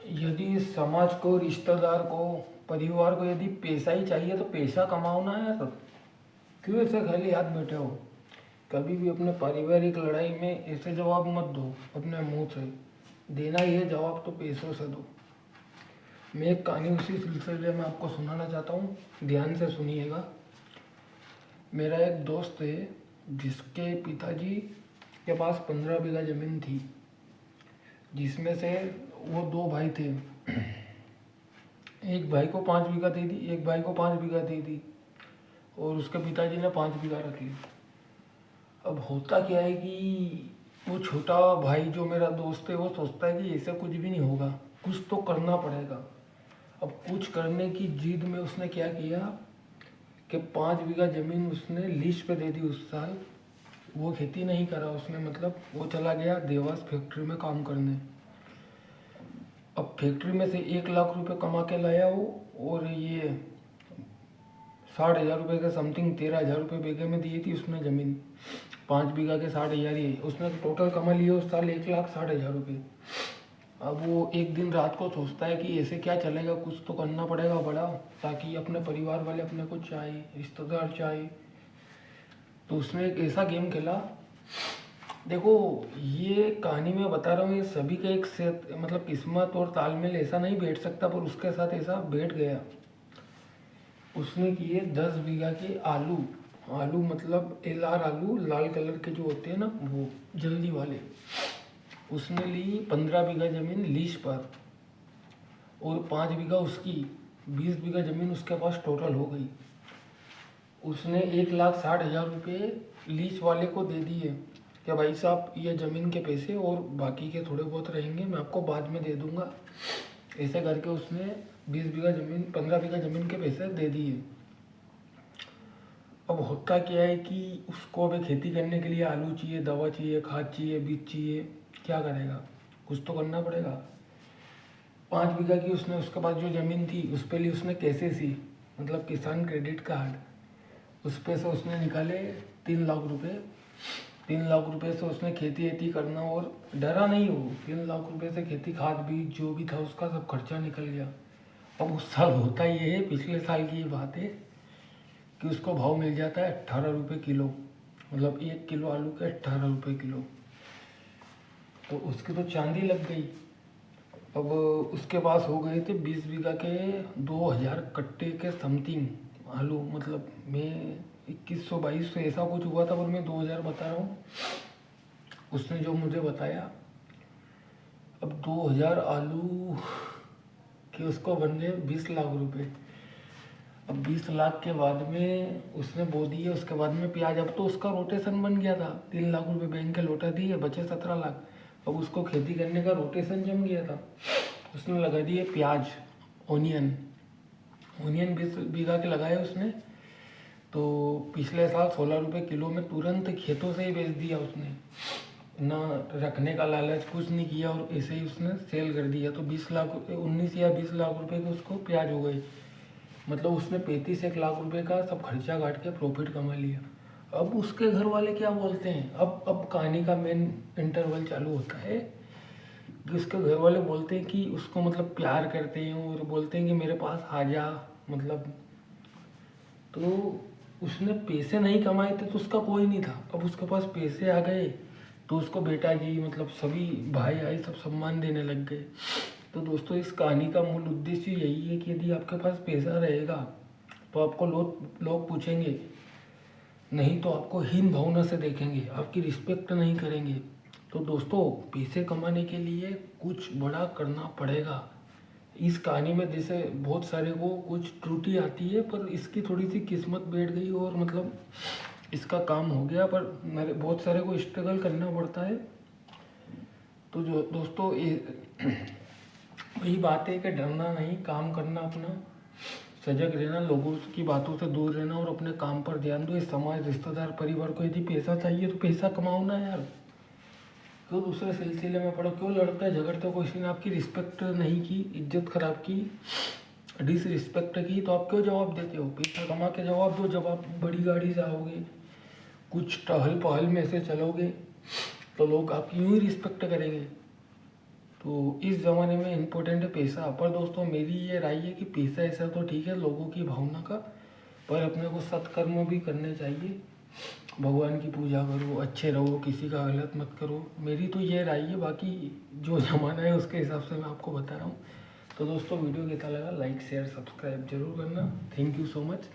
यदि समाज को, रिश्तेदार को, परिवार को यदि पैसा ही चाहिए तो पैसा कमाओ ना यार। क्यों ऐसे खाली हाथ बैठे हो? कभी भी अपने पारिवारिक लड़ाई में ऐसे जवाब मत दो अपने मुंह से। देना ही है जवाब तो पैसों से दो। मैं एक कहानी उसी सिलसिले में आपको सुनाना चाहता हूँ, ध्यान से सुनिएगा। मेरा एक दोस्त है जिसके पिताजी के पास 15 बीघा ज़मीन थी, जिसमें से वो दो भाई थे। एक भाई को 5 बीघा दे दी, एक भाई को 5 बीघा दे दी, और उसके पिताजी ने 5 बीघा रख ली। अब होता क्या है कि वो छोटा भाई जो मेरा दोस्त है वो सोचता है कि ऐसे कुछ भी नहीं होगा, कुछ तो करना पड़ेगा। अब कुछ करने की जिद में उसने क्या किया कि 5 बीघा ज़मीन उसने लीज पे दे दी उस साल। वो खेती नहीं करा उसने, मतलब वो चला गया देवास फैक्ट्री में काम करने। अब फैक्ट्री में से 1 लाख रुपए कमा के लाया वो, और ये 60,000 रुपये के समथिंग 13,000 रुपये बीघे में दी थी उसने ज़मीन। 5 बीघा के 60,000 ही उसने टोटल कमा लिए उस साल 1,60,000 रुपये। अब वो एक दिन रात को सोचता है कि ऐसे क्या चलेगा, कुछ तो करना पड़ेगा बड़ा, ताकि अपने परिवार वाले अपने को चाहे, रिश्तेदार चाहे। तो उसने एक ऐसा गेम खेला। देखो, ये कहानी मैं बता रहा हूँ, ये सभी का एक से मतलब किस्मत और तालमेल ऐसा नहीं बैठ सकता, पर उसके साथ ऐसा बैठ गया। उसने किए 10 बीघा के आलू। आलू मतलब LR आलू, लाल कलर के जो होते हैं ना, वो जल्दी वाले। उसने ली 15 बीघा ज़मीन लीज पर, और 5 बीघा उसकी, 20 बीघा ज़मीन उसके पास टोटल हो गई। उसने 1,60,000 रुपये लीज वाले को दे दिए कि भाई साहब ये ज़मीन के पैसे और बाकी के थोड़े बहुत रहेंगे, मैं आपको बाद में दे दूंगा। ऐसे करके उसने 20 बीघा ज़मीन, 15 बीघा ज़मीन के पैसे दे दिए। अब होता क्या है कि उसको अभी खेती करने के लिए आलू चाहिए, दवा चाहिए, खाद चाहिए, बीज चाहिए। क्या करेगा? कुछ तो करना पड़ेगा। 5 बीघा की उसने, उसके पास जो ज़मीन थी उस पर ली उसने KCC, मतलब किसान क्रेडिट कार्ड। उस पे से उसने निकाले 3 लाख रुपए। 3 लाख रुपए से उसने खेती वेती करना, और डरा नहीं हो। 3 लाख रुपए से खेती, खाद, बीज जो भी था उसका सब खर्चा निकल गया। अब उस साल होता ये है, पिछले साल की ये बात है, कि उसको भाव मिल जाता है 18 रुपये किलो, मतलब 1 किलो आलू के 18 रुपये किलो। तो उसकी तो चांदी लग गई। अब उसके पास हो गए थे 20 बीघा के 2,000 कट्टे के समथिंग आलू, मतलब मैं 2100-2200 ऐसा कुछ हुआ था, पर मैं 2,000 बता रहा हूँ उसने जो मुझे बताया। अब 2,000 आलू के उसको बन गए 20 लाख रुपए। अब 20 लाख के बाद में उसने बो दिए, उसके बाद में प्याज। अब तो उसका रोटेशन बन गया था, 3 लाख रुपए बैंक के लौटा दिए, बचे 17 लाख। अब उसको खेती करने का रोटेशन जम गया था। उसने लगा दिए प्याज, ओनियन। ओनियन 20 बीघा के लगाए उसने। तो पिछले साल 16 रुपये किलो में तुरंत खेतों से ही बेच दिया उसने, ना रखने का लालच, कुछ नहीं किया, और ऐसे ही उसने सेल कर दिया। तो 20 लाख, 19 या 20 लाख रुपए के उसको प्याज हो गए। मतलब उसने 35 लाख रुपए का सब खर्चा काट के प्रॉफिट कमा लिया। अब उसके घर वाले क्या बोलते हैं, अब कहानी का मेन इंटरवल चालू होता है, कि उसके घर वाले बोलते हैं कि उसको मतलब प्यार करते हैं, और बोलते हैं कि मेरे पास आ जा, मतलब। तो उसने पैसे नहीं कमाए थे तो उसका कोई नहीं था। अब उसके पास पैसे आ गए तो उसको बेटा जी, मतलब सभी भाई आई सब सम्मान देने लग गए। तो दोस्तों, इस कहानी का मूल उद्देश्य यही है कि यदि आपके पास पैसा रहेगा तो आपको लोग पूछेंगे, नहीं तो आपको हीन भावना से देखेंगे, आपकी रिस्पेक्ट नहीं करेंगे। तो दोस्तों, पैसे कमाने के लिए कुछ बड़ा करना पड़ेगा। इस कहानी में जैसे बहुत सारे को कुछ त्रुटि आती है, पर इसकी थोड़ी सी किस्मत बैठ गई और मतलब इसका काम हो गया, पर मेरे बहुत सारे को स्ट्रगल करना पड़ता है। तो जो दोस्तों, वही बात है कि डरना नहीं, काम करना, अपना सजग रहना, लोगों की बातों से दूर रहना, और अपने काम पर ध्यान दो। इस समाज, रिश्तेदार, परिवार को यदि पैसा चाहिए तो पैसा कमाओ ना यार। क्यों दूसरे सिलसिले में पड़ो, क्यों लड़ते झगड़ते हो? किसी ने आपकी रिस्पेक्ट नहीं की, इज्जत खराब की, डिसरिस्पेक्ट की, तो आप क्यों जवाब देते हो? पैसा कमा के जवाब दो। जब आप बड़ी गाड़ी से आओगे, कुछ टहल पहल में से चलोगे, तो लोग आपकी यूँ ही रिस्पेक्ट करेंगे। तो इस ज़माने में इम्पोर्टेंट है पैसा। पर दोस्तों मेरी ये राय है कि पैसा ऐसा तो ठीक है लोगों की भावना का, पर अपने को सत्कर्म भी करने चाहिए। भगवान की पूजा करो, अच्छे रहो, किसी का गलत मत करो। मेरी तो ये राय है, बाकी जो ज़माना है उसके हिसाब से मैं आपको बता रहा हूँ। तो दोस्तों वीडियो कैसा लगा लाइक शेयर सब्सक्राइब जरूर करना। Thank you so much.